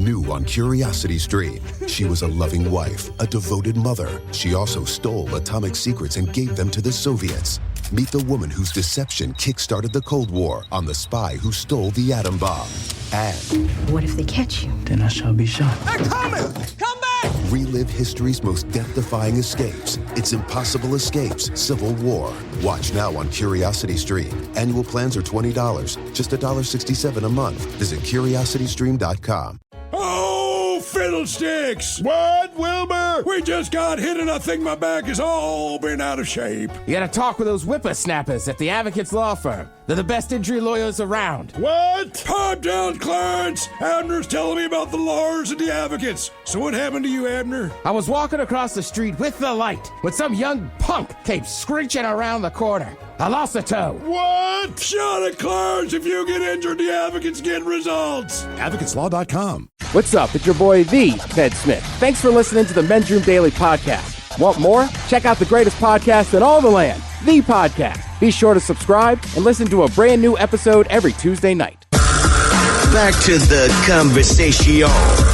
New on Curiosity Stream. She was a loving wife, a devoted mother. She also stole atomic secrets and gave them to the Soviets. Meet the woman whose deception kick-started the Cold War on the spy who stole the atom bomb. And what if they catch you? Then I shall be shot. They're coming! Come back! relive history's most death-defying escapes. It's Impossible Escapes, Civil War. Watch now on Curiosity Stream. Annual plans are $20, just $1.67 a month. Visit curiositystream.com. Oh, fiddlesticks! What, Wilbur? We just got hit and I think my back is all been out of shape. You gotta talk with those whippersnappers at the Advocates Law Firm. They're the best injury lawyers around. What? Pipe down, Clarence! Abner's telling me about the lawyers and the advocates. So what happened to you, Abner? I was walking across the street with the light when some young punk came screeching around the corner. I lost a toe. What? Shut it, Clarence! If you get injured, the advocates get results. AdvocatesLaw.com. What's up? It's your boy, the Ted Smith. Thanks for listening to the Men's Room Daily Podcast. Want more? Check out the greatest podcast in all the land, The Podcast. Be sure to subscribe and listen to a brand new episode every Tuesday night. Back to the conversation.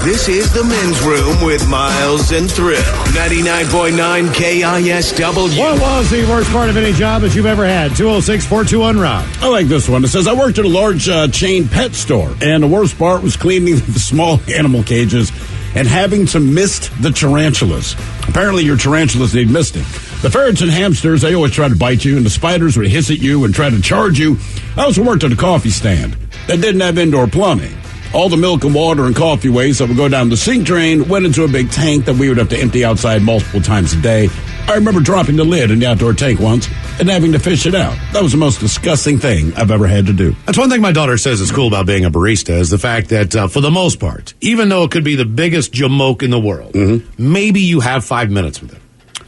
This is the Men's Room with Miles and Thrill. 99.9 KISW. What was the worst part of any job that you've ever had? 206-421-ROB. I like this one. It says, I worked at a large chain pet store, and the worst part was cleaning the small animal cages and having to mist the tarantulas. Apparently your tarantulas need misting. The ferrets and hamsters, they always try to bite you, and the spiders would hiss at you and try to charge you. I also worked at a coffee stand that didn't have indoor plumbing. All the milk and water and coffee waste that would go down the sink drain went into a big tank that we would have to empty outside multiple times a day. I remember dropping the lid in the outdoor tank once and having to fish it out. That was the most disgusting thing I've ever had to do. That's one thing my daughter says is cool about being a barista is the fact that, for the most part, even though it could be the biggest jamoke in the world, maybe you have 5 minutes with it.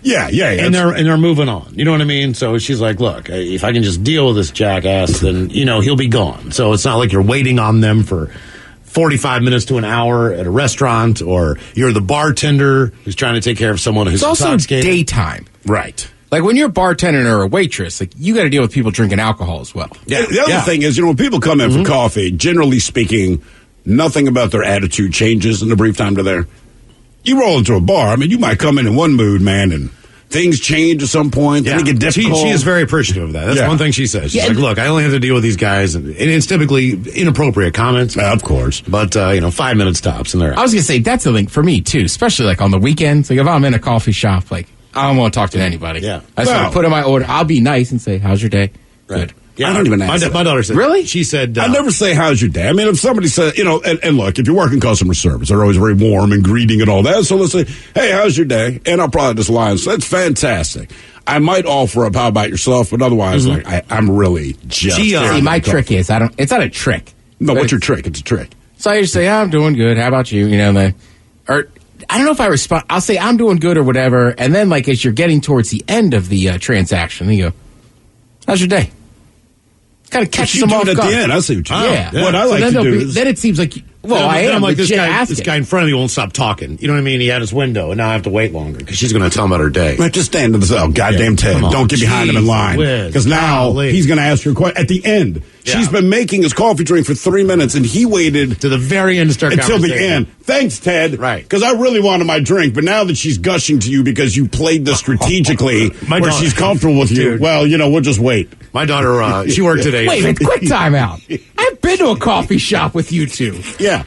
Yeah. And they're moving on. You know what I mean? So she's like, look, if I can just deal with this jackass, then, he'll be gone. So it's not like you're waiting on them for 45 minutes to an hour at a restaurant, or you're the bartender who's trying to take care of someone who's intoxicated. It's also daytime. Right. Like when you're a bartender or a waitress, like you got to deal with people drinking alcohol as well. Yeah. The other thing is, when people come in for coffee, generally speaking, nothing about their attitude changes in the brief time they're there. You roll into a bar, I mean, you might come in one mood, man, and things change at some point. Then you get difficult. She is very appreciative of that. That's one thing she says. She's like, look, I only have to deal with these guys, and it's typically inappropriate comments. Of course. But, 5 minutes tops, and they're out. I was going to say, that's the thing for me, too, especially like on the weekends. Like if I'm in a coffee shop, like I don't want to talk to anybody. Yeah. I just want to put in my order. I'll be nice and say, how's your day? Right. Good. Yeah, I don't even ask my daughter said. Really? She said. I never say, how's your day? I mean, if somebody says, and look, if you work in customer service, they're always very warm and greeting and all that. So let's say, hey, how's your day? And I'll probably just lie and say, that's fantastic. I might offer up, how about yourself? But otherwise, I'm really just. See, my trick is, it's not a trick. No, what's your trick? It's a trick. So I just say, I'm doing good. How about you? Or I don't know if I respond. I'll say, I'm doing good or whatever. And then, like, as you're getting towards the end of the transaction, you go, how's your day? Kind of catches them off guard. At the end. I see what you mean. Yeah. What I like to do is. Then it seems like, I am like this asking. guy in front of me won't stop talking. You know what I mean? He had his window, and now I have to wait longer because she's going to tell him about her day. Right, just stand to the side. Goddamn Ted. Don't get behind him in line. Because now he's going to ask your question. At the end, she's been making his coffee drink for 3 minutes, and he waited to the very end to start until the end. Thanks, Ted. Right. Because I really wanted my drink, but now that she's gushing to you because you played this strategically where she's comfortable with you, well, we'll just wait. My daughter, she worked today. Wait, it's quick time out. I've been to a coffee shop with you two. Yeah.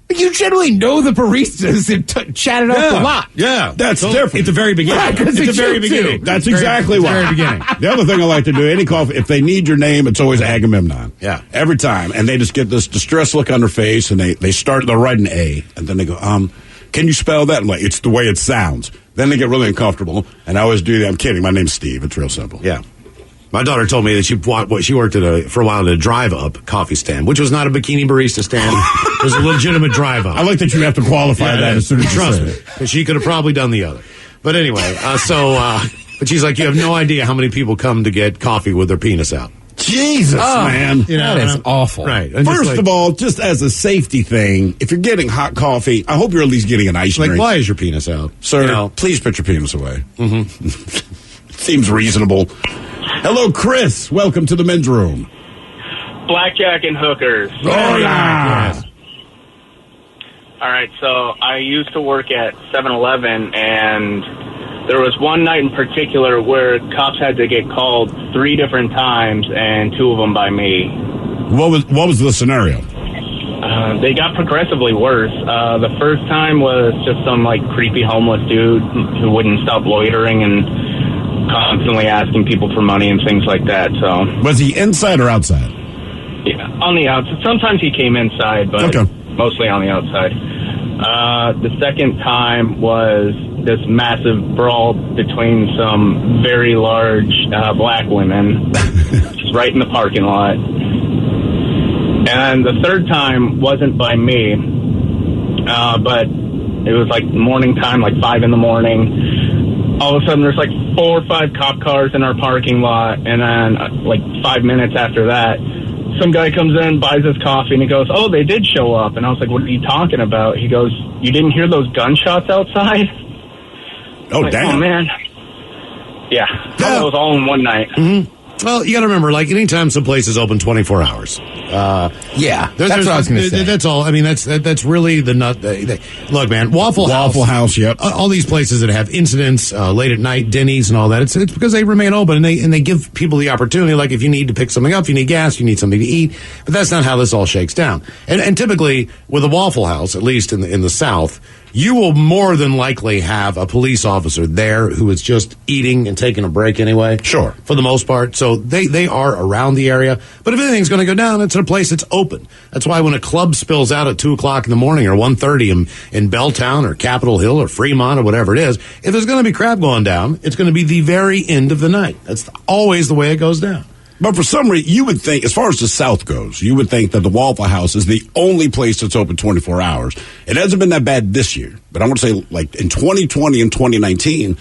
You generally know the baristas and chat it up a lot. Yeah. That's different. At the very beginning. Right, at the very beginning. That's exactly what. Very beginning. The other thing I like to do, any coffee, if they need your name, it's always Agamemnon. Yeah. Every time. And they just get this distressed look on their face, and they'll write an A, and then they go, can you spell that? I'm like, it's the way it sounds. Then they get really uncomfortable, and I always do that. I'm kidding. My name's Steve. It's real simple. Yeah. My daughter told me that she worked for a while at a drive-up coffee stand, which was not a bikini barista stand. It was a legitimate drive-up. I like that you have to qualify that as soon as you trust say me, it. because she could have probably done the other. But anyway, but she's like, you have no idea how many people come to get coffee with their penis out. Jesus, man. That is awful. Right. First of all, just as a safety thing, if you're getting hot coffee, I hope you're at least getting an ice drink. Why is your penis out? Sir, please put your penis away. Seems reasonable. Hello, Chris. Welcome to the Men's Room. Blackjack and hookers. Oh, yeah. All right, so I used to work at 7-Eleven, and there was one night in particular where cops had to get called 3 different times, and 2 of them by me. What was the scenario? They got progressively worse. The first time was just some creepy homeless dude who wouldn't stop loitering and constantly asking people for money and things like that. So was he inside or outside? Yeah, on the outside. Sometimes he came inside, but mostly on the outside. The second time was this massive brawl between some very large black women, just right in the parking lot. And the third time wasn't by me, but it was morning time, 5 in the morning. All of a sudden, there's 4 or 5 cop cars in our parking lot, and then 5 minutes after that, some guy comes in, buys his coffee, and he goes, "Oh, they did show up." And I was like, "What are you talking about?" He goes, "You didn't hear those gunshots outside?" Oh, damn. Oh, man. Yeah, that was all in one night. Mm-hmm. Well, you got to remember, anytime some place is open 24 hours. Yeah, that's what I was going to say. That's all. I mean, that's really the nut. Look, man, Waffle House. Yep. All these places that have incidents late at night, Denny's and all that. It's because they remain open and they give people the opportunity. If you need to pick something up, you need gas, you need something to eat. But that's not how this all shakes down. And typically with a Waffle House, at least in the South, you will more than likely have a police officer there who is just eating and taking a break anyway. Sure. For the most part. So they are around the area. But if anything's going to go down, it's in a place that's open. That's why when a club spills out at 2 o'clock in the morning or 1:30 in Belltown or Capitol Hill or Fremont or whatever it is, if there's going to be crap going down, it's going to be the very end of the night. That's always the way it goes down. But for some reason, you would think, as far as the South goes, you would think that the Waffle House is the only place that's open 24 hours. It hasn't been that bad this year. But I want to say, in 2020 and 2019,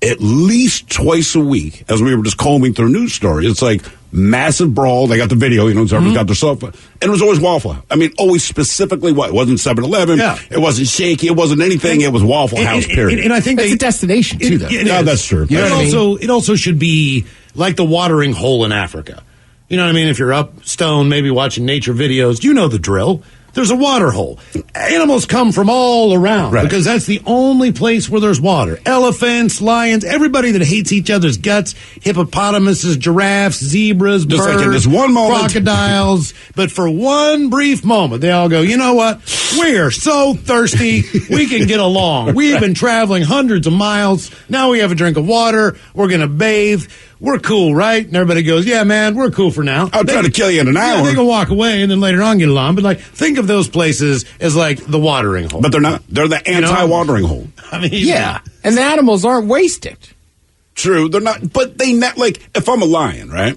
at least twice a week, as we were just combing through news stories, it's massive brawl. They got the video, everyone's got their cell phone. And it was always Waffle House. I mean, always specifically what? It wasn't 7-Eleven. Yeah. It wasn't Shaky. It wasn't anything. It was Waffle House, period. And I think it's a destination, too, though. Yeah, that's true. It also should be like the watering hole in Africa. You know what I mean? If you're up stone, maybe watching nature videos, you know the drill. There's a water hole. Animals come from all around because that's the only place where there's water. Elephants, lions, everybody that hates each other's guts, hippopotamuses, giraffes, zebras, just birds, in this one moment. crocodiles. But for one brief moment, they all go, you know what? We're so thirsty. We can get along. We've been traveling hundreds of miles. Now we have a drink of water. We're going to bathe. We're cool, right? And everybody goes, yeah, man, we're cool for now. I'll try to kill you in an hour. They can walk away and then later on get along. But think of those places as the watering hole. But they're not. They're the anti-watering hole. I mean, yeah. And the animals aren't wasted. True. They're not. But they not if I'm a lion, right?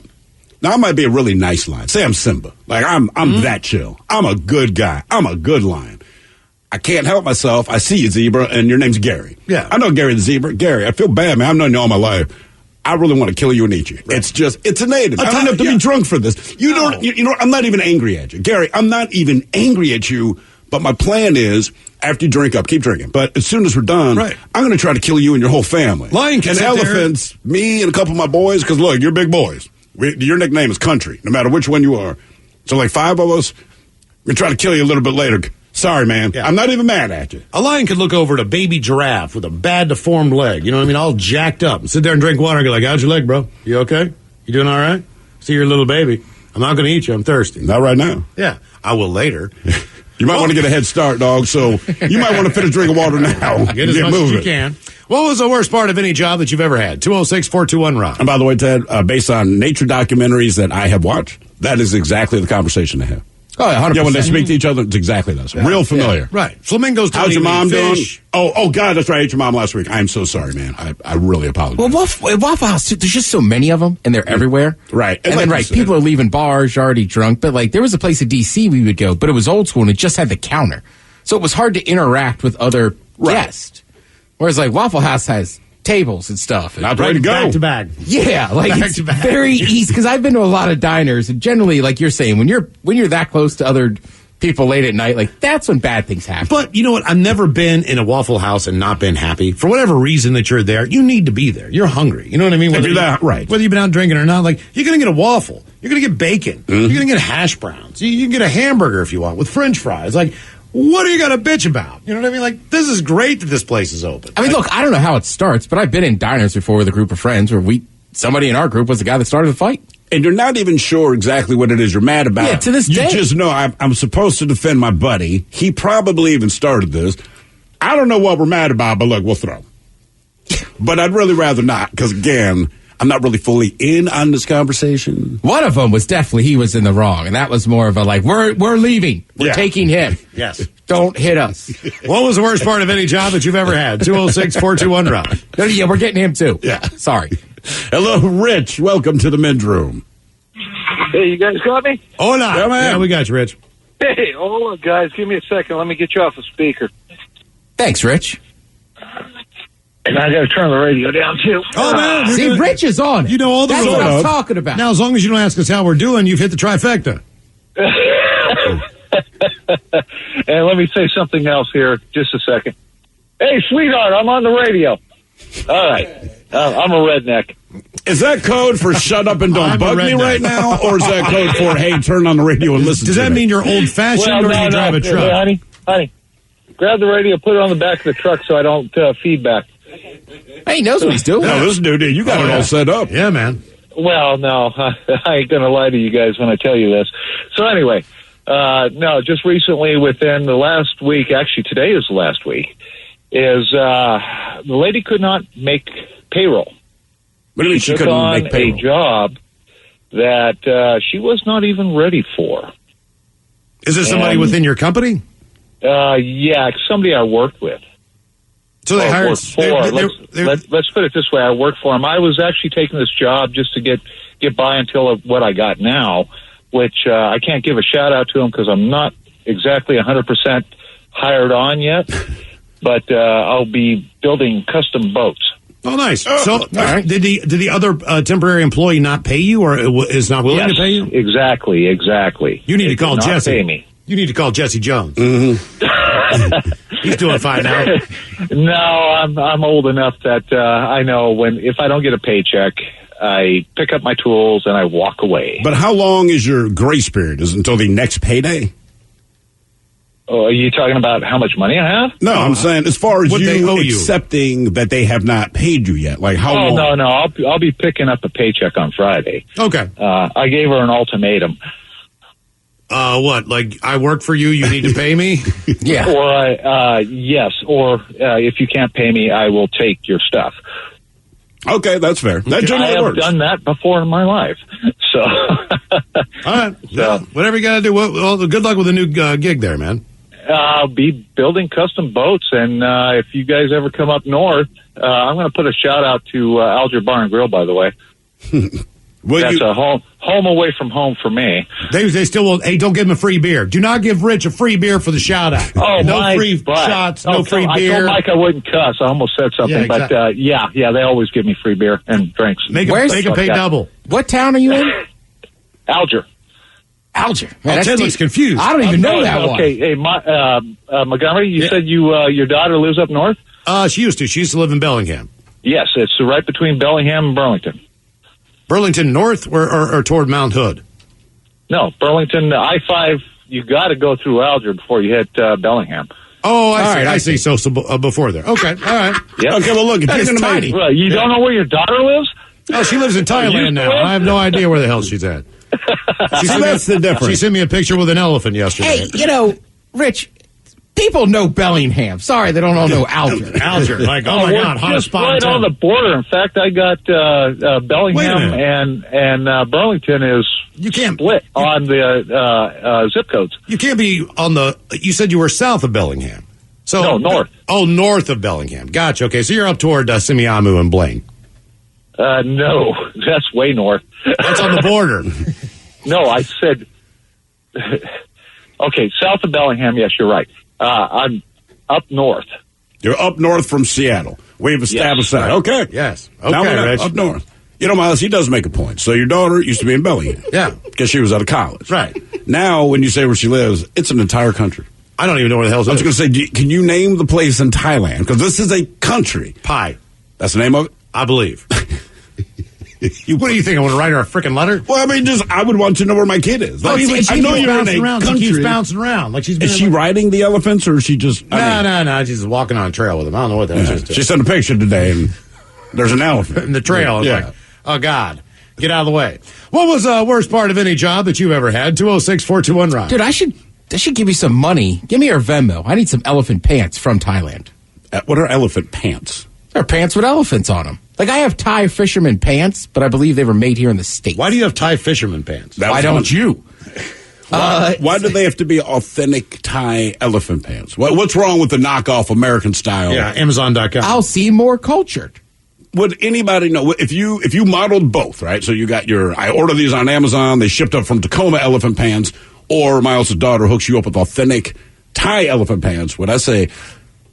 Now I might be a really nice lion. Say I'm Simba. I'm that chill. I'm a good guy. I'm a good lion. I can't help myself. I see you, zebra, and your name's Gary. Yeah. I know Gary the zebra. Gary, I feel bad, man. I've known you all my life. I really want to kill you and eat you. Right. It's innate. I don't have to be drunk for this. You know what? I'm not even angry at you. Gary, I'm not even angry at you, but my plan is, after you drink up, keep drinking. But as soon as we're done, I'm going to try to kill you and your whole family. Lion can and elephants, me and a couple of my boys, because look, you're big boys. Your nickname is Country, no matter which one you are. So 5 of us, we're going to try to kill you a little bit later. Sorry, man. Yeah. I'm not even mad at you. A lion could look over at a baby giraffe with a bad deformed leg, you know what I mean, all jacked up, and sit there and drink water and go how's your leg, bro? You okay? You doing all right? See your little baby. I'm not going to eat you. I'm thirsty. Not right now. Yeah, I will later. You might want to get a head start, dog, so you might want to finish a drink of water now. Get as much as you can. What was the worst part of any job that you've ever had? 206-421-ROCK. And by the way, Ted, based on nature documentaries that I have watched, that is exactly the conversation they have. Oh, yeah, 100%. Yeah, when they speak to each other, it's exactly that. Yeah. Real familiar. Yeah. Right. Flamingos. How's your mom doing? Oh, God, that's right. I ate your mom last week. I'm so sorry, man. I really apologize. Well, Waffle House, there's just so many of them, and they're everywhere. Right. And then, people are leaving bars, you're already drunk. But, there was a place in D.C. we would go, but it was old school, and it just had the counter. So it was hard to interact with other guests. Whereas, Waffle House has tables and stuff. Not ready to go. Back to back. Yeah, it's very easy. Because I've been to a lot of diners, and generally, like you're saying, when you're that close to other people late at night, that's when bad things happen. But you know what? I've never been in a Waffle House and not been happy. For whatever reason that you're there, you need to be there. You're hungry. You know what I mean? Whether you've been out drinking or not, you're going to get a waffle. You're going to get bacon. Mm-hmm. You're going to get hash browns. You can get a hamburger if you want with French fries. what do you got to bitch about? You know what I mean? Like, this is great that this place is open. I mean, look, I don't know how it starts, but I've been in diners before with a group of friends where somebody in our group was the guy that started the fight. And you're not even sure exactly what it is you're mad about. Yeah, to this day. You just know I'm supposed to defend my buddy. He probably even started this. I don't know what we're mad about, but look, we'll throw. But I'd really rather not, because, again, I'm not really fully in on this conversation. One of them was definitely he was in the wrong, and that was more of a like, we're leaving. We're taking him. Yes. Don't hit us. What was the worst part of any job that you've ever had? 206-421-ROCK. Yeah, we're getting him too. Yeah. Sorry. Hello, Rich. Welcome to the men's room. Hey, you guys got me? Hola. Yeah, man. Yeah, we got you, Rich. Hey, hold on, guys. Give me a second. Let me get you off the speaker. Thanks, Rich. And I got to turn the radio down, too. Oh, man. See, Rich is on it. You know all the That's rules. what I'm talking about. Now, as long as you don't ask us how we're doing, you've hit the trifecta. And let me say something else here. Just a second. Hey, sweetheart, I'm on the radio. All right. I'm a redneck. Is that code for shut up and don't I'm a bug me redneck. right now? Or is that code for, hey, turn on the radio and listen Does to that me? mean you're old-fashioned or do you drive a truck? Hey, honey, grab the radio, put it on the back of the truck so I don't feedback. Hey, he knows what he's doing. No, this dude, you got it all set up. Yeah, man. Well, no, I ain't going to lie to you guys when I tell you this. So anyway, no, just recently within the last week, actually today is the last week, is the lady could not make payroll. What do you mean she took couldn't on make payroll? a job that she was not even ready for. Is this somebody And- within your company? Yeah, somebody I worked with. So they hired... Worked for. Let's put it this way. I worked for him. I was actually taking this job just to get by until what I got now, which I can't give a shout-out to him because I'm not exactly 100% hired on yet, but I'll be building custom boats. Oh, nice. So did the other temporary employee not pay you or is not willing to pay you? Exactly. You need to call They did not Jesse. pay me. You need to call Jesse Jones. He's doing fine now. No, I'm old enough that I know if I don't get a paycheck, I pick up my tools and I walk away. But how long is your grace period? Is it until the next payday? Oh, are you talking about how much money I have? No, I'm saying as far as What they owe you. accepting that they have not paid you yet. Like how long? No. I'll be picking up a paycheck on Friday. Okay. I gave her an ultimatum. What? Like, I work for you, you need to pay me? Yeah. Or yes, or if you can't pay me, I will take your stuff. Okay, that's fair. That I generally have works. done that before in my life. So, All right. Yeah. Whatever you got to do. Well, good luck with the new gig there, man. I'll be building custom boats, and if you guys ever come up north, I'm going to put a shout out to Alger Bar and Grill. By the way, that's a home away from home for me. They still will. Hey, don't give him a free beer. Do not give Rich a free beer for the shout out. Oh, no Mike, free but- shots, no free I beer. told Mike I wouldn't cuss. I almost said something, Yeah, exactly. but yeah, they always give me free beer and drinks. Make a pay double. What town are you in? Alger. Alger. Man, Ted looks confused. I don't even know that one. Okay, hey, Montgomery, you said your daughter lives up north? She used to. She used to live in Bellingham. Yes, it's right between Bellingham and Burlington. Burlington North or toward Mount Hood? No, Burlington, I-5, you got to go through Alger before you hit Bellingham. Oh, I see. right, I see. So before there. Okay. All right. Yep. Okay, well, look, if That you're is going to tiny. Well, you don't know where your daughter lives? Oh, she lives in Thailand now. I have no idea where the hell she's at. So that's the difference. She sent me a picture with an elephant yesterday. Hey, Rich, people know Bellingham. Sorry, they don't all know Alger. Alger, like, oh my we're God, hottest just spot in right town. on the border. In fact, I got Bellingham and Burlington is split on the zip codes. You can't be on the. You said you were south of Bellingham. So No, north. Oh, north of Bellingham. Gotcha. Okay, so you're up toward Simiamu and Blaine. No, that's way north. That's on the border. No, I said, okay, south of Bellingham, yes, you're right. I'm up north. You're up north from Seattle. We've established that. Okay. Yes. Now Okay, we're Rich. up north. You know, Miles, he does make a point. So your daughter used to be in Bellingham. Yeah. Because she was out of college. Right. Now, when you say where she lives, it's an entire country. I don't even know where the hell it I was is. going to say, can you name the place in Thailand? Because this is a country. Pai, That's the name of it? I believe. What do you think? I want to write her a freaking letter? Well, I mean, I would want to know where my kid is. Like, I know you're in a country. She keeps bouncing around. Like she's been is she riding the elephants, or is she just... No. She's just walking on a trail with them. I don't know what that is. She sent a picture today, and there's an elephant. In the trail. Like, oh, God. Get out of the way. What was the worst part of any job that you've ever had? 206-421-ROCK. Dude, I should give you some money. Give me your Venmo. I need some elephant pants from Thailand. What are elephant pants? They're pants with elephants on them. Like, I have Thai fisherman pants, but I believe they were made here in the States. Why do you have Thai fisherman pants? Why don't you? Why do they have to be authentic Thai elephant pants? What's wrong with the knockoff American style? Yeah, Amazon.com. I'll seem more cultured. Would anybody know if you modeled both, right? So you got I order these on Amazon, they shipped up from Tacoma elephant pants, or Miles' daughter hooks you up with authentic Thai elephant pants. Would I say,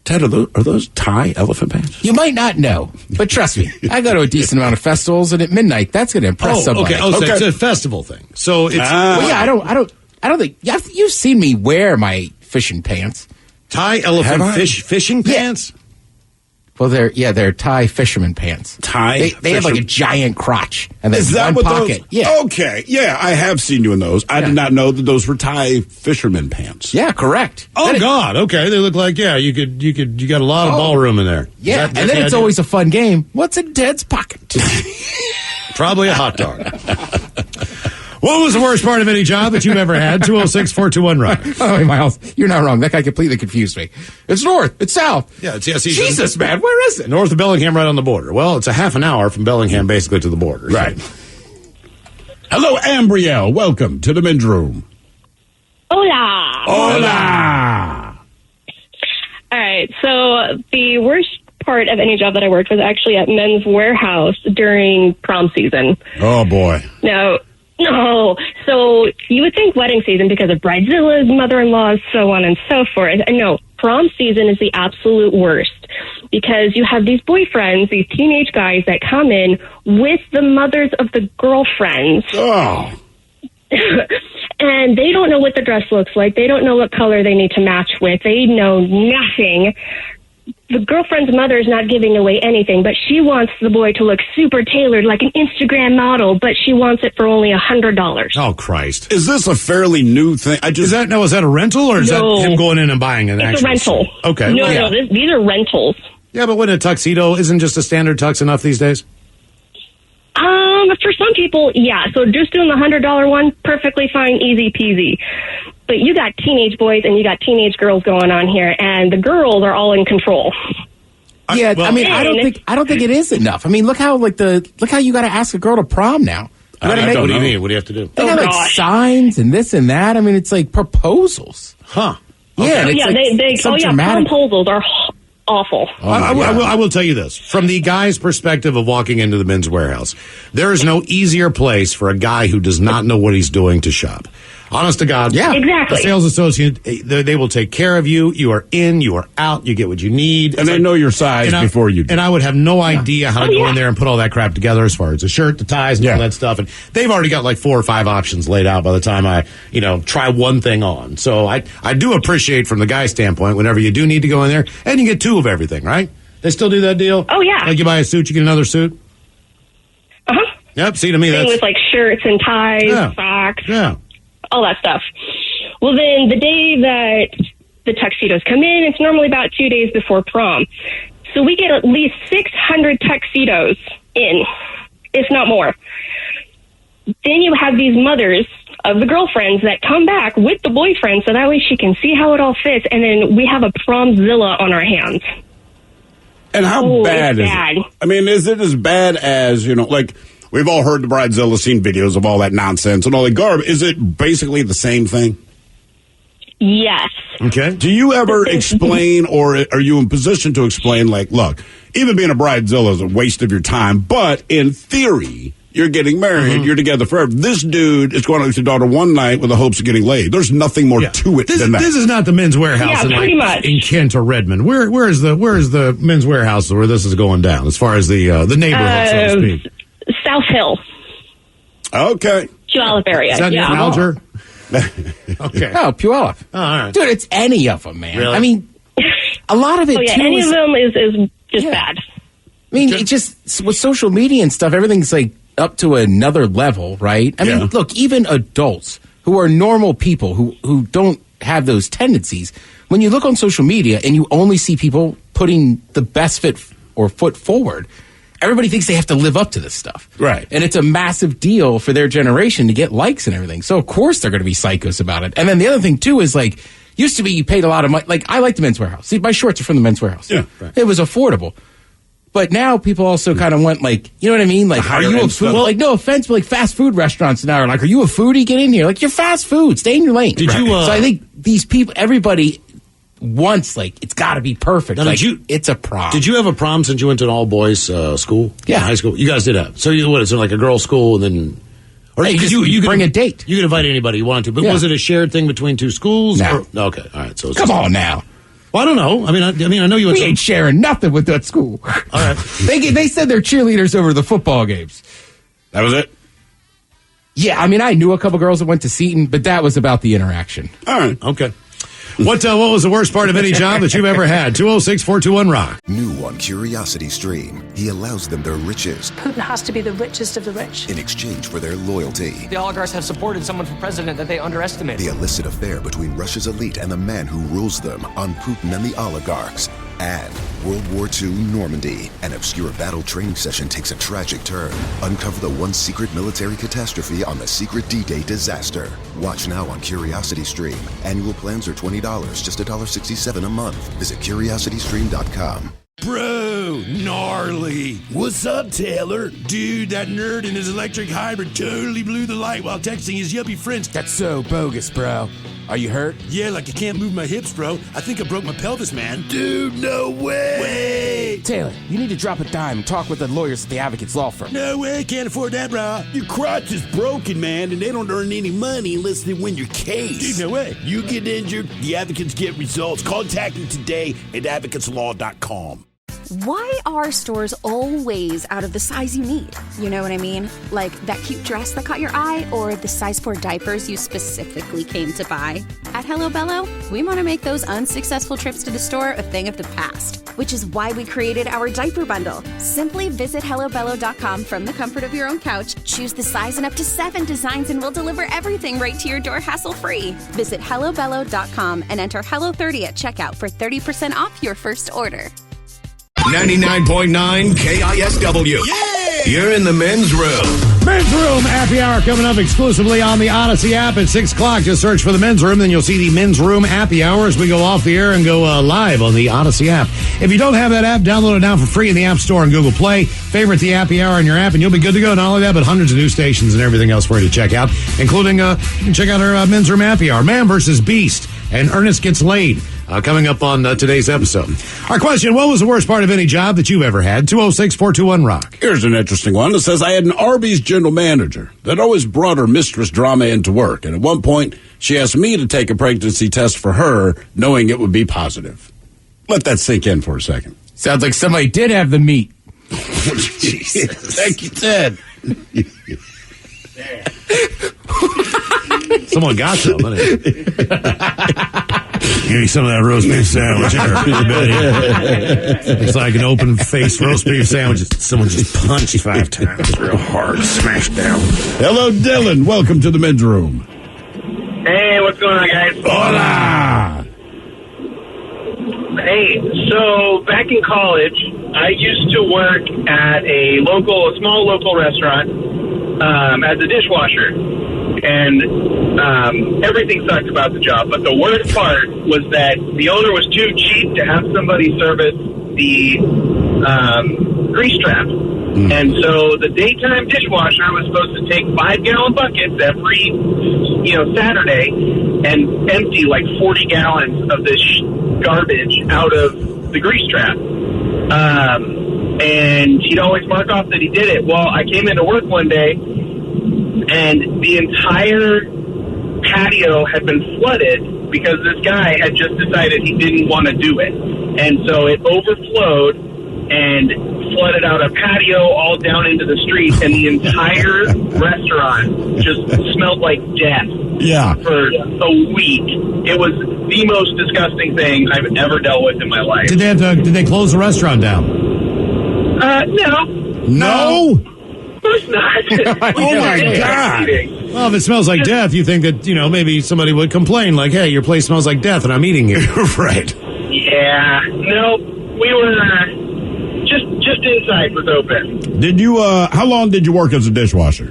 Ted, are those Thai elephant pants? You might not know, but trust me, I go to a decent amount of festivals, and at midnight, that's going to impress somebody. Okay. So it's a festival thing. So it's well, yeah. I don't think you've seen me wear my fishing pants. Thai elephant fishing pants. Yeah. Well, they're Thai fisherman pants. They have like a giant crotch and there's one pocket. Yeah. Okay. Yeah, I have seen you in those. I did not know that those were Thai fisherman pants. Yeah, correct. Oh God. Okay, they look like you got a lot of ballroom in there. Yeah, and then it's always a fun game. What's in Ted's pocket? Probably a hot dog. What was the worst part of any job that you've ever had? 206-421-ROCK. Oh, wait, Miles, you're not wrong. That guy completely confused me. It's north. It's south. Yeah, Jesus, man, where is it? North of Bellingham, right on the border. Well, it's a half an hour from Bellingham, basically, to the border. Right. So. Hello, Ambrielle. Welcome to the men's room. Hola. Hola. All right, so the worst part of any job that I worked was actually at Men's Warehouse during prom season. Oh, boy. No. So you would think wedding season because of bridezillas, mother-in-laws, so on and so forth. And no, prom season is the absolute worst because you have these boyfriends, these teenage guys that come in with the mothers of the girlfriends. Oh. And they don't know what the dress looks like. They don't know what color they need to match with. They know nothing. The girlfriend's mother is not giving away anything, but she wants the boy to look super tailored like an Instagram model, but she wants it for only $100. Oh, Christ. Is this a fairly new thing? Is that a rental, or is that him going in and buying an actual It's a rental. suit? Okay. No, these are rentals. Yeah, but wouldn't a tuxedo, isn't just a standard tux enough these days? For some people, yeah. So just doing the $100 one, perfectly fine, easy peasy. But you got teenage boys and you got teenage girls going on here, and the girls are all in control. Yeah, I mean, I don't think it is enough. I mean, look how you got to ask a girl to prom now. What do you mean? What do you have to do? They got signs and this and that. I mean, it's like proposals. Huh? Okay. Yeah, proposals are awful. I will tell you this. From the guy's perspective of walking into the Men's Warehouse, there is no easier place for a guy who does not know what he's doing to shop. Honest to God. Yeah. Exactly. A sales associate, they will take care of you. You are in, you are out, you get what you need. And they know your size before you do. And I would have no idea how to go in there and put all that crap together as far as the shirt, the ties, and all that stuff. And they've already got like 4 or 5 options laid out by the time I, try one thing on. So I do appreciate from the guy's standpoint, whenever you do need to go in there, and you get 2 of everything, right? They still do that deal? Oh, yeah. Like you buy a suit, you get another suit? Uh-huh. Yep, see, to me, Same that's... with like shirts and ties, socks. Yeah. All that stuff. Well, then the day that the tuxedos come in, it's normally about 2 days before prom. So we get at least 600 tuxedos in, if not more. Then you have these mothers of the girlfriends that come back with the boyfriend so that way she can see how it all fits. And then we have a promzilla on our hands. And how bad is it? I mean, is it as bad as, like... We've all heard the Bridezilla, seen videos of all that nonsense and all that garbage. Is it basically the same thing? Yes. Okay. Do you ever explain, or are you in position to explain, like, look, even being a Bridezilla is a waste of your time, but in theory, you're getting married, you're together forever. This dude is going out with your daughter one night with the hopes of getting laid. There's nothing more to it than that. This is not the Men's Warehouse in Kent or Redmond. Where is the Men's Warehouse where this is going down, as far as the neighborhood, so to speak? South Hill. Okay. Puyallup area. Is that yeah. Alger? Okay. Oh, Puyallup. Oh, all right. Dude, it's any of them, man. Really? I mean, a lot of it, too. Any of them is just bad. I mean, it just, with social media and stuff, everything's like, up to another level, right? I mean, look, even adults who are normal people who don't have those tendencies, when you look on social media and you only see people putting the best foot forward, everybody thinks they have to live up to this stuff. Right. And it's a massive deal for their generation to get likes and everything. So, of course, they're going to be psychos about it. And then the other thing, too, is like, used to be you paid a lot of money. Like, I like the Men's Warehouse. See, my shorts are from the Men's Warehouse. Yeah. Right. It was affordable. But now people also kind of want, like, you know what I mean? Like, are you a food? Like, no offense, but like fast food restaurants now are like, are you a foodie? Get in here. Like, you're fast food. Stay in your lane. Did you? So I think these people, everybody wants, like, it's got to be perfect. Now, like, it's a prom. Did you have a prom since you went to an all boys school? Yeah, high school. You guys did have. So what is it, like a girls' school, and then? Or hey, you could bring a date. You could invite anybody you wanted to, but was it a shared thing between two schools? No. Okay, all right. So come on now. Well, I don't know. I mean, I know you. We ain't sharing nothing with that school. All right. They said they're cheerleaders over the football games. That was it? Yeah, I mean, I knew a couple girls that went to Seton, but that was about the interaction. All right. Okay. What was the worst part of any job that you've ever had? 206-421-ROCK. New on Curiosity Stream, he allows them their riches Putin has to be the richest of the rich. in exchange for their loyalty. The oligarchs have supported someone for president that they underestimated. The illicit affair between Russia's elite and the man who rules them on Putin and the oligarchs. And World War II Normandy. An obscure battle training session takes a tragic turn. Uncover the one secret military catastrophe on the secret D-Day disaster. Watch now on Curiosity Stream. Annual plans are $20, just $1.67 a month. Visit curiositystream.com. Bro, gnarly. What's up, Taylor? Dude, that nerd in his electric hybrid totally blew the light while texting his yuppie friends. That's so bogus, bro. Are you hurt? Yeah, like I can't move my hips, bro. I think I broke my pelvis, man. Dude, no way. Taylor, you need to drop a dime and talk with the lawyers at the Advocates Law Firm. No way, can't afford that, bro. Your crotch is broken, man, and they don't earn any money unless they win your case. Dude, no way. You get injured, the advocates get results. Contact them today at advocateslaw.com. Why are stores always out of the size you need? You know what I mean? Like that cute dress that caught your eye or the size 4 diapers you specifically came to buy? At Hello Bello, we want to make those unsuccessful trips to the store a thing of the past, which is why we created our diaper bundle. Simply visit HelloBello.com from the comfort of your own couch, choose the size and up to 7 designs, and we'll deliver everything right to your door hassle-free. Visit HelloBello.com and enter Hello30 at checkout for 30% off your first order. 99.9 KISW. Yeah! You're in the men's room. Men's Room Happy Hour coming up exclusively on the Odyssey app at 6 o'clock. Just search for the Men's Room, then you'll see the Men's Room Happy Hour as we go off the air and go live on the Odyssey app. If you don't have that app, download it now for free in the App Store and Google Play. Favorite the Happy Hour in your app, and you'll be good to go. Not only that, but hundreds of news stations and everything else for you to check out, including you can check out our Men's Room Happy Hour. Man versus Beast and Ernest Gets Laid. Coming up on today's episode. Our question, what was the worst part of any job that you've ever had? 206-421-ROCK. Here's an interesting one that says, I had an Arby's general manager that always brought her mistress drama into work. And at one point, she asked me to take a pregnancy test for her, knowing it would be positive. Let that sink in for a second. Sounds like somebody did have the meat. Jesus. Thank you, Ted. Someone got some, Give me some of that roast beef sandwich here. It's like an open-faced roast beef sandwich. Someone just punched 5 times real hard, smashed down. Hello, Dylan. Welcome to the Men's Room. Hey, what's going on, guys? Hola! Hey, so back in college, I used to work at a small local restaurant as a dishwasher. And everything sucked about the job. But the worst part was that the owner was too cheap to have somebody service the grease trap. And so the daytime dishwasher was supposed to take 5-gallon buckets every, Saturday and empty like 40 gallons of this garbage out of the grease trap. And he'd always mark off that he did it. Well, I came into work one day, and the entire patio had been flooded because this guy had just decided he didn't want to do it. And so it overflowed and flooded out a patio all down into the street, and the entire restaurant just smelled like death for a week. It was the most disgusting thing I've ever dealt with in my life. Did they close the restaurant down? No. No? course not. Oh my God! Well, if it smells like death, you think that maybe somebody would complain, like, "Hey, your place smells like death, and I'm eating it." Right? Yeah. No, we were just inside was open. Did you? How long did you work as a dishwasher?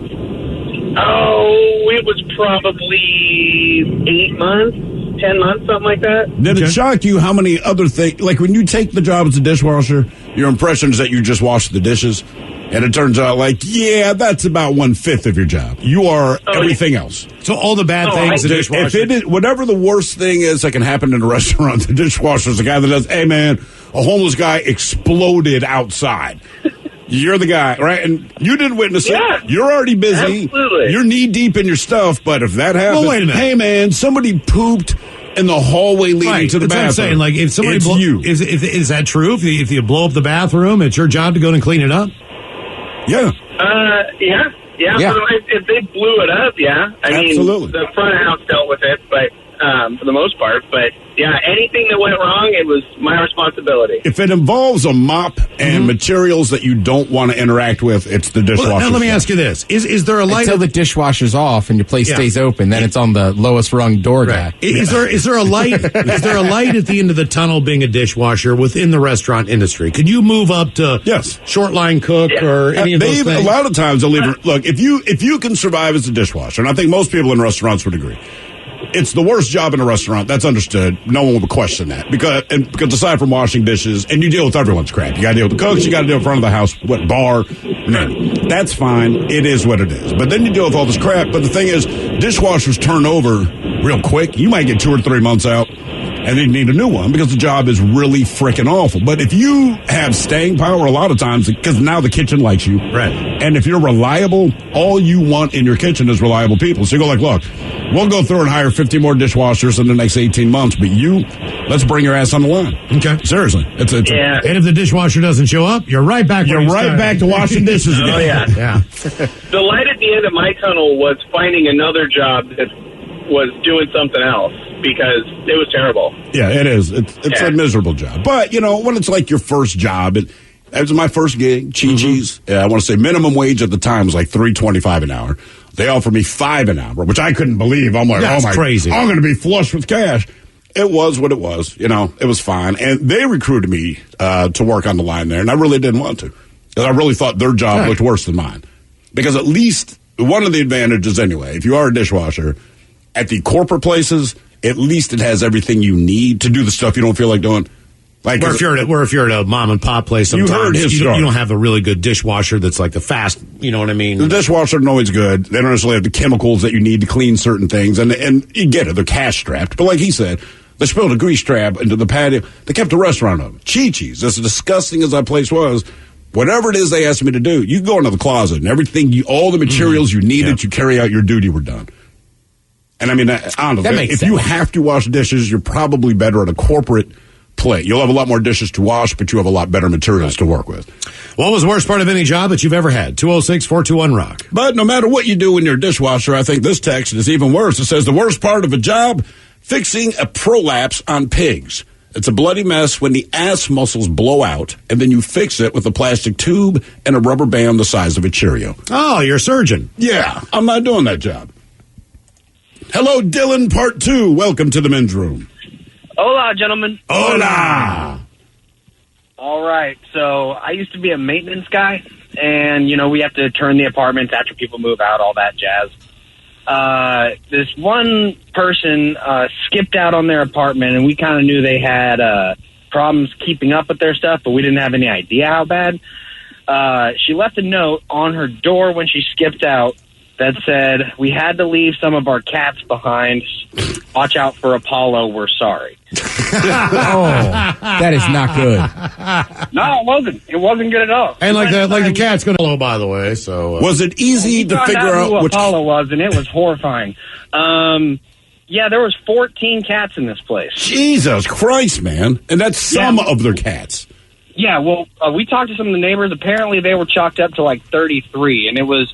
Oh, it was probably 8 months, 10 months, something like that. Did it shock you how many other things, like when you take the job as a dishwasher, your impression is that you just wash the dishes, and it turns out yeah, that's about 1/5 of your job. You are everything else. So all the bad things, the dishwasher. If it is, whatever the worst thing is that can happen in a restaurant, the dishwasher is the guy that does, hey man, a homeless guy exploded outside. You're the guy, right? And you didn't witness it. You're already busy. Absolutely. You're knee deep in your stuff. But if that happens, well, wait a minute. Hey, man, somebody pooped in the hallway leading to the bathroom. What I'm saying. Like, if somebody is that true? If you blow up the bathroom, it's your job to go and clean it up. Yeah. Yeah. So if they blew it up, Absolutely. mean, the front of the house dealt with it, but for the most part. But yeah, anything that went wrong, it was my responsibility. If it involves a mop and materials that you don't want to interact with, it's the dishwasher. Well, now let me ask you this: Is there a light until the dishwasher's off and your place stays open? Then it's on the lowest rung door guy. Is there a light? Is there a light at the end of the tunnel being a dishwasher within the restaurant industry? Could you move up to short line cook or any of those things? A lot of times they'll leave. Look, if you can survive as a dishwasher, and I think most people in restaurants would agree, it's the worst job in a restaurant. That's understood. No one would question that. Because aside from washing dishes, and you deal with everyone's crap. You got to deal with the cooks. You got to deal in front of the house, bar. Man, that's fine. It is what it is. But then you deal with all this crap. But the thing is, dishwashers turn over real quick. You might get 2 or 3 months out, and then you need a new one because the job is really freaking awful. But if you have staying power, a lot of times, because now the kitchen likes you. Right. And if you're reliable, all you want in your kitchen is reliable people. So you go like, look, we'll go through and hire 50 more dishwashers in the next 18 months, but let's bring your ass on the line. Okay. Seriously. And if the dishwasher doesn't show up, you're right back. You're right back to washing dishes again. Oh, yeah. The light at the end of my tunnel was finding another job that was doing something else because it was terrible. Yeah, it is. It's a miserable job. But, when it's like your first job, it was my first gig, Chi-Chi's. I want to say minimum wage at the time was like $3.25 an hour. They offered me $5 an hour, which I couldn't believe. I'm like, that's crazy. I'm going to be flush with cash. It was what it was. It was fine. And they recruited me to work on the line there, and I really didn't want to. Because I really thought their job looked worse than mine. Because at least one of the advantages anyway, if you are a dishwasher, at the corporate places, at least it has everything you need to do the stuff you don't feel like doing. Like if you're at a mom and pop place, sometimes you heard his story. You don't have a really good dishwasher that's like the fast. You know what I mean? The dishwasher isn't always good. They don't necessarily have the chemicals that you need to clean certain things, and you get it. They're cash strapped, but like he said, they spilled a grease trap into the patio. They kept the restaurant open. Chi-Chi's, as disgusting as that place was, whatever it is they asked me to do, you go into the closet and everything, all the materials you needed to carry out your duty were done. And I mean, honestly, if you have to wash dishes, you're probably better at a corporate plate. You'll have a lot more dishes to wash, but you have a lot better materials to work with. What was the worst part of any job that you've ever had? 206-421-ROCK. But no matter what you do when you're a dishwasher, I think this text is even worse. It says the worst part of a job, fixing a prolapse on pigs. It's a bloody mess when the ass muscles blow out, and then you fix it with a plastic tube and a rubber band the size of a Cheerio. Oh, you're a surgeon. Yeah, I'm not doing that job. Hello, Dylan, part 2. Welcome to the men's room. Hola, gentlemen. Hola. All right. So I used to be a maintenance guy, and, we have to turn the apartments after people move out, all that jazz. This one person skipped out on their apartment, and we kind of knew they had problems keeping up with their stuff, but we didn't have any idea how bad. She left a note on her door when she skipped out that said, "We had to leave some of our cats behind. Watch out for Apollo. We're sorry." That is not good. No, it wasn't. It wasn't good at all. And like the cat's going to hello, by the way. So was it easy to figure out who which Apollo was? And it was horrifying. Yeah, there was 14 cats in this place. Jesus Christ, man! And that's some of their cats. Yeah, well, we talked to some of the neighbors. Apparently, they were chalked up to like 33, and it was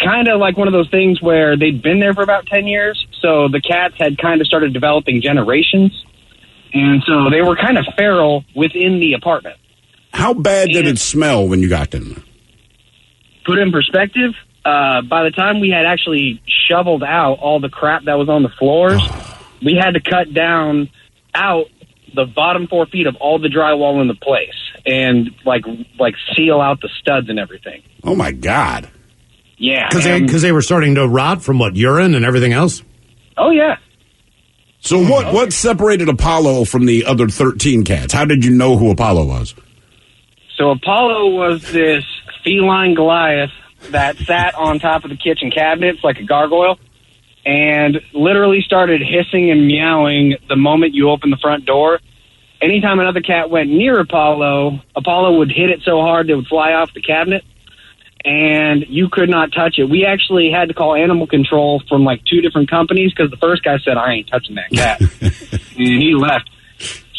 kind of like one of those things where they'd been there for about 10 years, so the cats had kind of started developing generations, and so they were kind of feral within the apartment. How bad did it smell when you got in there? put in perspective, by the time we had actually shoveled out all the crap that was on the floors, we had to cut down out the bottom 4 feet of all the drywall in the place and like seal out the studs and everything. Oh my God! Yeah, because they were starting to rot from what, urine and everything else. Oh yeah. So what separated Apollo from the other 13 cats? How did you know who Apollo was? So Apollo was this feline Goliath that sat on top of the kitchen cabinets like a gargoyle and literally started hissing and meowing the moment you opened the front door. Anytime another cat went near Apollo, Apollo would hit it so hard they would fly off the cabinet, and you could not touch it. We actually had to call animal control from like 2 different companies because the first guy said, I ain't touching that cat. And he left.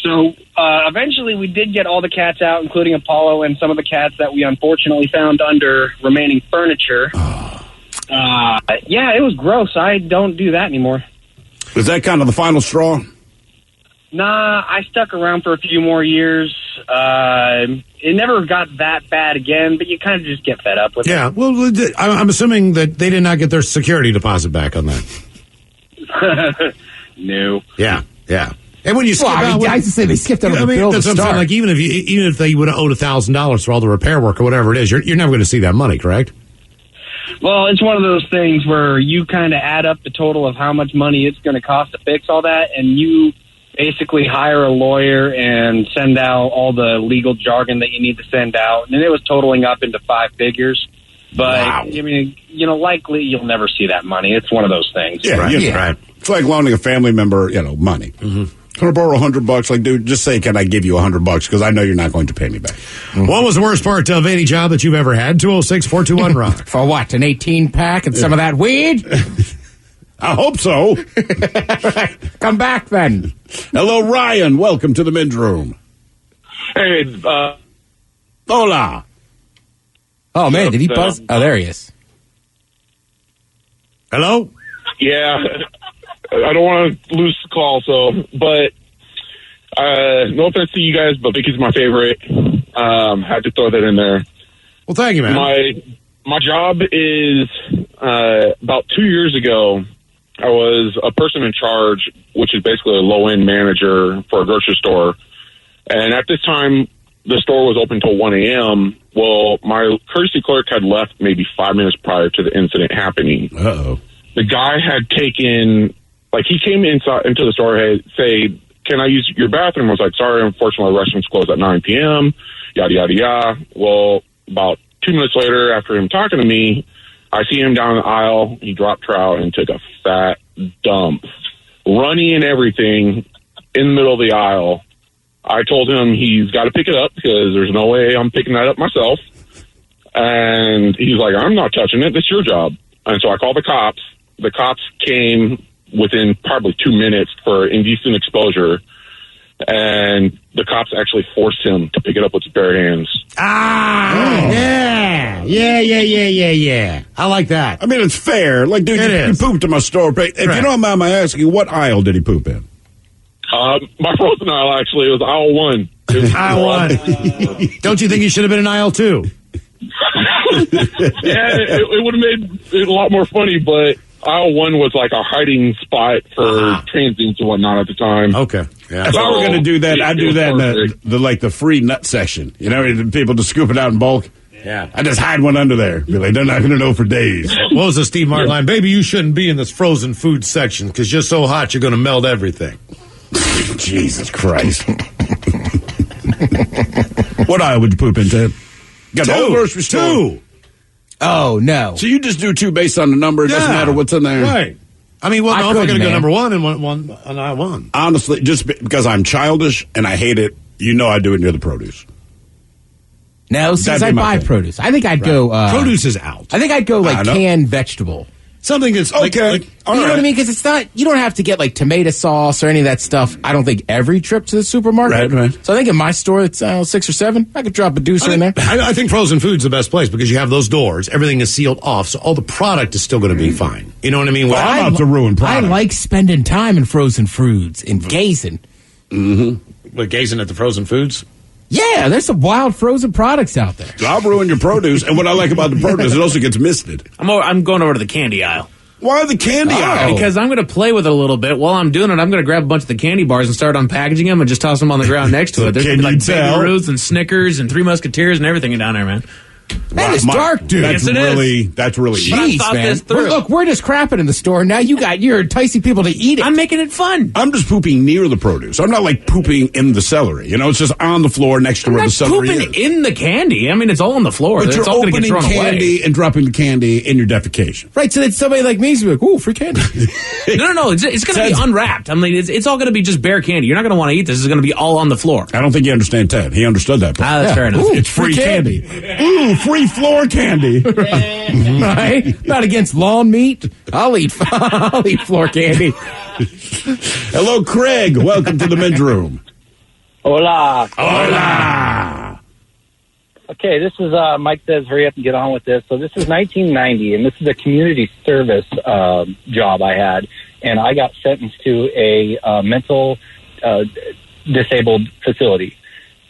So eventually we did get all the cats out, including Apollo and some of the cats that we unfortunately found under remaining furniture. Yeah, it was gross. I don't do that anymore. Was that kind of the final straw? Nah, I stuck around for a few more years. It never got that bad again, but you kind of just get fed up with it. Yeah, well, I'm assuming that they did not get their security deposit back on that. No. Yeah. And when you skip I out, used to say they skipped out of the bill to that's what I'm saying. start. Like even if they would have owed $1,000 for all the repair work or whatever it is, you're never going to see that money, correct? Well, it's one of those things where you kind of add up the total of how much money it's going to cost to fix all that, and you basically hire a lawyer and send out all the legal jargon that you need to send out. And it was totaling up into 5 figures. But, wow. I mean, likely you'll never see that money. It's one of those things. Yeah, right. It's like loaning a family member, money. Mm-hmm. Can I borrow $100? Like, dude, just say, can I give you $100? Because I know you're not going to pay me back. Mm-hmm. What was the worst part of any job that you've ever had? 206-421-ROCK. For what, an 18-pack and some of that weed? I hope so. Come back, then. Hello, Ryan. Welcome to the men's room. Hey, hola. Oh, man, did he buzz? Oh, there he is. Hello? Yeah. I don't want to lose the call, but no offense to you guys, but Vicky's my favorite. Had to throw that in there. Well, thank you, man. My job is about 2 years ago, I was a person in charge, which is basically a low-end manager for a grocery store. And at this time, the store was open till 1 a.m. Well, my courtesy clerk had left maybe 5 minutes prior to the incident happening. Uh-oh. The guy had taken... he came inside into the store, say, can I use your bathroom? I was like, sorry, unfortunately, the restroom's closed at 9 p.m., yada, yada, yada. Well, about 2 minutes later, after him talking to me, I see him down the aisle. He dropped trout and took a fat dump, running and everything in the middle of the aisle. I told him he's got to pick it up because there's no way I'm picking that up myself. And he's like, I'm not touching it. That's your job. And so I called the cops. The cops came within probably 2 minutes for indecent exposure, and the cops actually forced him to pick it up with his bare hands. Yeah. I like that. I mean, it's fair. Like, dude, you pooped in my store. If you don't mind my asking, what aisle did he poop in? My frozen aisle, actually. It was aisle 1. Aisle 1. Don't you think you should have been in aisle 2? Yeah, it would have made it a lot more funny, but aisle 1 was like a hiding spot for transients and whatnot at the time. Okay. Yeah. If I were going to do that, I'd do that in the free nut section. People to scoop it out in bulk. Yeah. I just hide one under there. Be like, they're not going to know for days. What was the Steve Martin line? Baby, you shouldn't be in this frozen food section because you're so hot you're going to melt everything. Jesus Christ. What aisle would you poop into? Got the whole grocery store. 2. Oh, no. So you just do 2 based on the number. It doesn't matter what's in there. Right. I mean, well, no, if I'm going to go number 1 and one on aisle 1. Honestly, just because I'm childish and I hate it, I do it near the produce. No, since I buy produce. I think I'd go... produce is out. I think I'd go canned vegetable. Something that's okay. You know what I mean? Because it's not, you don't have to get like tomato sauce or any of that stuff. I don't think every trip to the supermarket. Right. So I think in my store it's 6 or 7. I could drop a deucer in there. I think frozen food's the best place because you have those doors. Everything is sealed off, so all the product is still going to be fine. You know what I mean? Well, I'm about to ruin product. I like spending time in frozen foods and gazing. Mm-hmm. But gazing at the frozen foods? Yeah, there's some wild frozen products out there. I'll ruin your produce, and what I like about the produce, it also gets misted. I'm going over to the candy aisle. Why the candy aisle? Because I'm going to play with it a little bit. While I'm doing it, I'm going to grab a bunch of the candy bars and start unpackaging them and just toss them on the ground next to it. There's gonna be like Baby Ruths and Snickers and Three Musketeers and everything down there, man. Man, it's dark, dude. That's really Jeez, man. Look, we're just crapping in the store. Now you're enticing people to eat it. I'm making it fun. I'm just pooping near the produce. I'm not like pooping in the celery. You know, it's just on the floor next to where the celery is. Pooping in the candy. I mean, it's all on the floor. But It's you're all going to get opening thrown candy away. and dropping the candy in your defecation. Right, so that somebody like me is like, ooh, free candy. No. It's going to be unwrapped. I mean, it's all going to be just bare candy. You're not going to want to eat this. It's going to be all on the floor. I don't think you understand Ted. He understood that part. That's fair enough. Ooh, it's free candy. Ooh, free floor candy. Right? Not against lawn meat. I'll eat floor candy. Hello, Craig. Welcome to the men's room. Hola. Hola. Okay, this is Mike says hurry up and get on with this. So this is 1990, and this is a community service job I had, and I got sentenced to a mental disabled facility.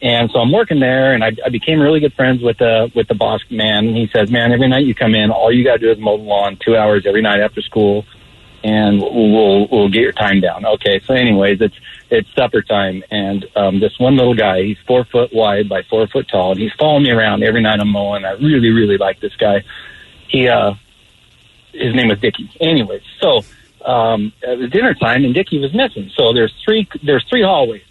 And so I'm working there, and I became really good friends with the boss man. And he says, "Man, every night you come in, all you got to do is mow the lawn 2 hours every night after school, and we'll get your time down." Okay, so anyways, it's supper time, and this one little guy, he's 4 foot wide by 4 foot tall, and he's following me around every night I'm mowing. I really, really like this guy. His name was Dickie. Anyways, so it was dinner time, and Dickie was missing. So there's three hallways.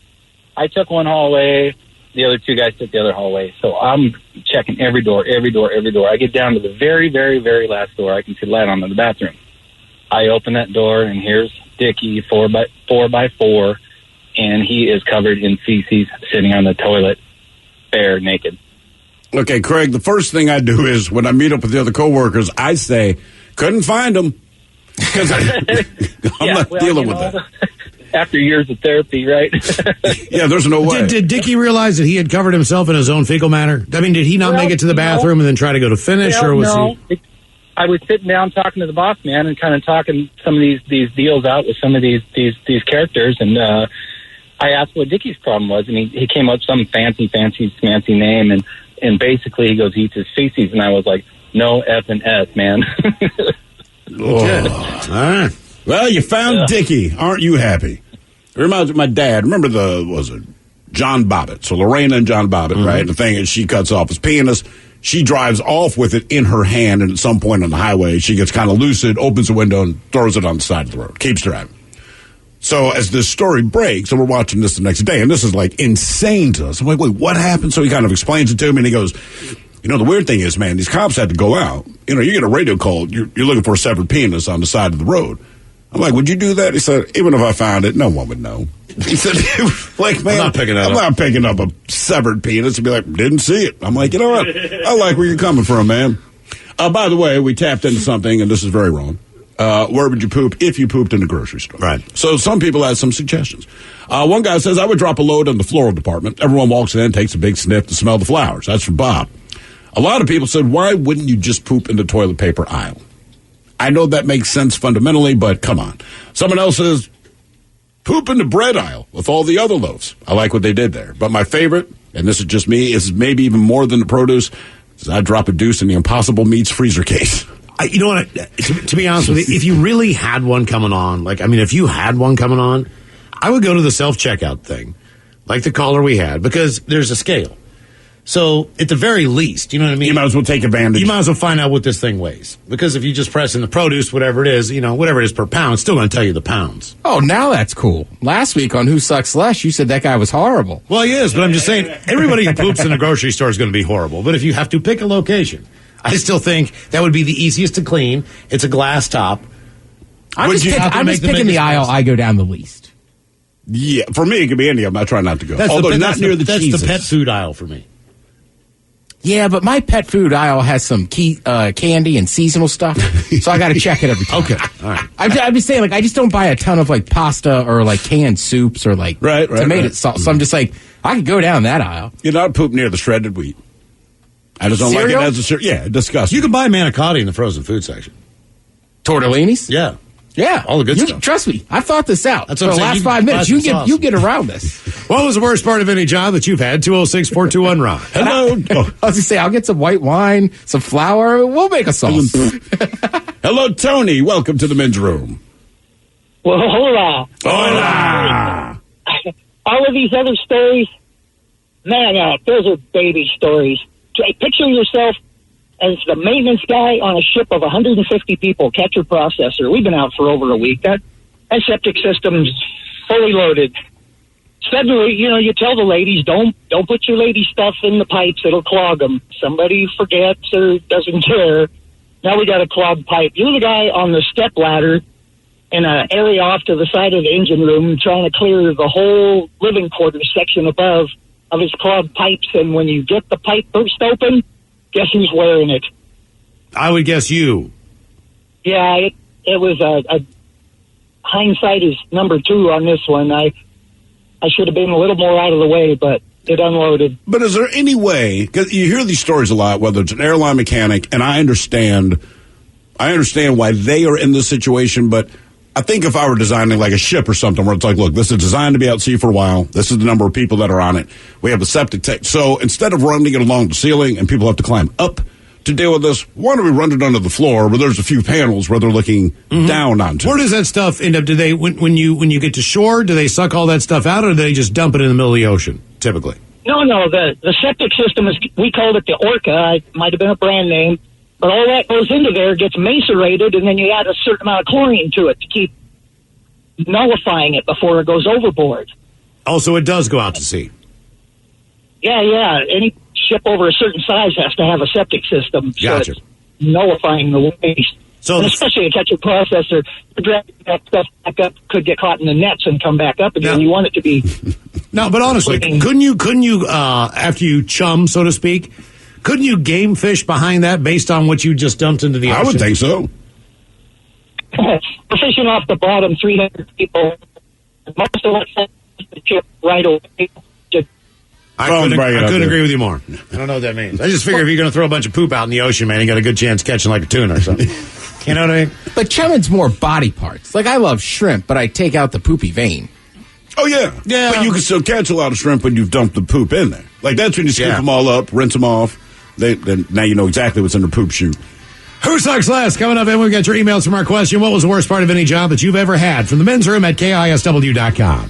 I took one hallway. The other two guys took the other hallway. So I'm checking every door. I get down to the very, very, very last door. I can see the light on in the bathroom. I open that door, and here's Dickie, 4 by 4, and he is covered in feces, sitting on the toilet, bare naked. Okay, Craig, the first thing I do is when I meet up with the other coworkers, I say, couldn't find him. Because I'm not dealing with that. After years of therapy, right? Yeah, there's no way. Did Dickie realize that he had covered himself in his own fecal matter? I mean, did he not make it to the bathroom and then try to go to finish, or was he? I was sitting down talking to the boss man and kind of talking some of these deals out with some of these characters, and I asked what Dickie's problem was, and he came up with some fancy name, and basically he goes, he eats his feces, and I was like, no F and S, man. Okay. All right. Well, you found Dickie. Aren't you happy? It reminds me of my dad. Remember John Bobbitt? So Lorena and John Bobbitt, right? The thing is, she cuts off his penis. She drives off with it in her hand, and at some point on the highway, she gets kind of lucid, opens the window, and throws it on the side of the road. Keeps driving. So as this story breaks, and we're watching this the next day, and this is like insane to us. I'm like, wait, what happened? So he kind of explains it to me, and he goes, you know, the weird thing is, man, these cops had to go out. You know, you get a radio call, you're looking for a severed penis on the side of the road. I'm like, would you do that? He said, even if I found it, no one would know. He said, like, man, I'm not picking up a severed penis. He'd be like, didn't see it. I'm like, you know what? I like where you're coming from, man. By the way, we tapped into something, and this is very wrong. Where would you poop if you pooped in the grocery store? Right. So some people had some suggestions. One guy says, I would drop a load in the floral department. Everyone walks in, takes a big sniff to smell the flowers. That's from Bob. A lot of people said, why wouldn't you just poop in the toilet paper aisle? I know that makes sense fundamentally, but come on. Someone else says, poop in the bread aisle with all the other loaves. I like what they did there. But my favorite, and this is just me, is maybe even more than the produce, is I drop a deuce in the Impossible Meats freezer case. You know what? To be honest with you, if you really had one coming on, if you had one coming on, I would go to the self-checkout thing, like the caller we had, because there's a scale. So, at the very least, you know what I mean? You might as well take advantage. You might as well find out what this thing weighs. Because if you just press in the produce, whatever it is, whatever it is per pound, it's still going to tell you the pounds. Oh, now that's cool. Last week on Who Sucks Less, you said that guy was horrible. Well, he is, but I'm just saying, everybody who poops in a grocery store is going to be horrible. But if you have to pick a location, I still think that would be the easiest to clean. It's a glass top. I'm just picking the aisle I go down the least. Yeah, for me, it could be any of them. I try not to go. Although not near the cheeses. That's the pet food aisle for me. Yeah, but my pet food aisle has some candy and seasonal stuff, so I got to check it every time. Okay, all right. I'm just saying, I just don't buy a ton of pasta or canned soups or tomato sauce. So I'm just I could go down that aisle. You not poop near the shredded wheat. I just don't Cereal? like it as a cereal. Yeah, disgusting. You can buy manicotti in the frozen food section. Tortellinis? Yeah. Yeah. All the good stuff. Trust me, I've thought this out. That's for what the I'm saying. last 5 minutes. You Awesome. get around this. What was the worst part of any job that you've had? 206-421-RON. Hello. I was going to say, I'll get some white wine, some flour. We'll make a sauce. Hello, Tony. Welcome to the men's room. Well, hola. Hola. All of these other stories, man, those are baby stories. Picture yourself as the maintenance guy on a ship of 150 people, catcher processor. We've been out for over a week. That septic system's fully loaded. Suddenly, you tell the ladies, don't put your lady stuff in the pipes. It'll clog them. Somebody forgets or doesn't care. Now we got a clogged pipe. You're the guy on the step ladder in an area off to the side of the engine room trying to clear the whole living quarters section above of his clogged pipes. And when you get the pipe burst open, guess who's wearing it? I would guess you. Yeah, it was a hindsight is number 2 on this one. I should have been a little more out of the way, but it unloaded. But is there any way, because you hear these stories a lot, whether it's an airline mechanic, and I understand why they are in this situation, but I think if I were designing like a ship or something where it's like, look, this is designed to be out at sea for a while. This is the number of people that are on it. We have a septic tank. So instead of running it along the ceiling and people have to climb up to deal with this, why don't we run it under the floor where there's a few panels where they're looking down onto? Where does that stuff end up? Do they, when you get to shore, do they suck all that stuff out, or do they just dump it in the middle of the ocean, typically? No, the septic system is, we called it the Orca. It might have been a brand name. But all that goes into there, gets macerated, and then you add a certain amount of chlorine to it to keep nullifying it before it goes overboard. Oh, so it does go out to sea. Yeah. Any ship over a certain size has to have a septic system. Gotcha. So it's nullifying the waste. So and especially a catcher processor, dragging that stuff back up could get caught in the nets and come back up again. You want it to be... No, but honestly, couldn't you, after you chum, so to speak, couldn't you game fish behind that based on what you just dumped into the ocean? I would think so. We're fishing off the bottom, 300 people. Most of us the chip right away. I couldn't agree with you more. I don't know what that means. I just figure if you're going to throw a bunch of poop out in the ocean, man, you got a good chance of catching like a tuna or something. You know what I mean? But chumming's more body parts. Like, I love shrimp, but I take out the poopy vein. Oh, yeah. But you can still catch a lot of shrimp when you've dumped the poop in there. Like, that's when you scoop them all up, rinse them off. Then now you know exactly what's in the poop chute. Who sucks last? Coming up, and we've got your emails from our question. What was the worst part of any job that you've ever had? From the men's room at KISW.com.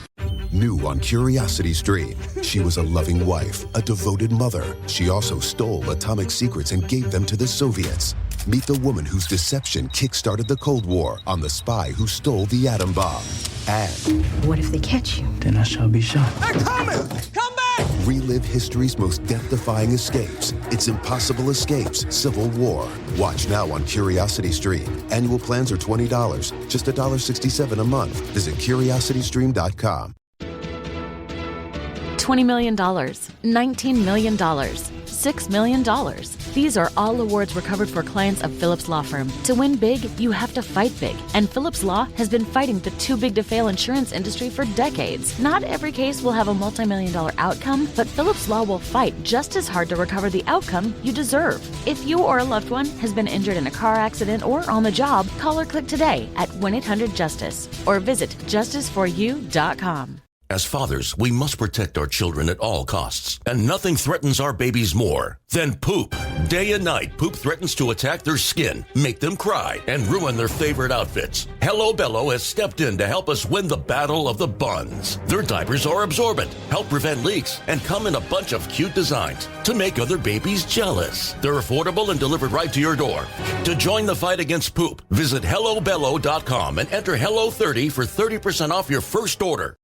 New on Curiosity Stream, she was a loving wife, a devoted mother. She also stole atomic secrets and gave them to the Soviets. Meet the woman whose deception kick-started the Cold War on the spy who stole the atom bomb. And what if they catch you? Then I shall be shot. They're coming! Come back! relive history's most death-defying escapes. It's Impossible Escapes, Civil War. Watch now on Curiosity Stream. Annual plans are $20, just $1.67 a month. Visit CuriosityStream.com. $20 million, $19 million, $6 million. These are all awards recovered for clients of Phillips Law Firm. To win big, you have to fight big. And Phillips Law has been fighting the too-big-to-fail insurance industry for decades. Not every case will have a multi-million-dollar outcome, but Phillips Law will fight just as hard to recover the outcome you deserve. If you or a loved one has been injured in a car accident or on the job, call or click today at 1-800-JUSTICE or visit justiceforyou.com. As fathers, we must protect our children at all costs, and nothing threatens our babies more than poop. Day and night, poop threatens to attack their skin, make them cry, and ruin their favorite outfits. Hello Bello has stepped in to help us win the battle of the buns. Their diapers are absorbent, help prevent leaks, and come in a bunch of cute designs to make other babies jealous. They're affordable and delivered right to your door. To join the fight against poop, visit HelloBello.com and enter HELLO30 for 30% off your first order.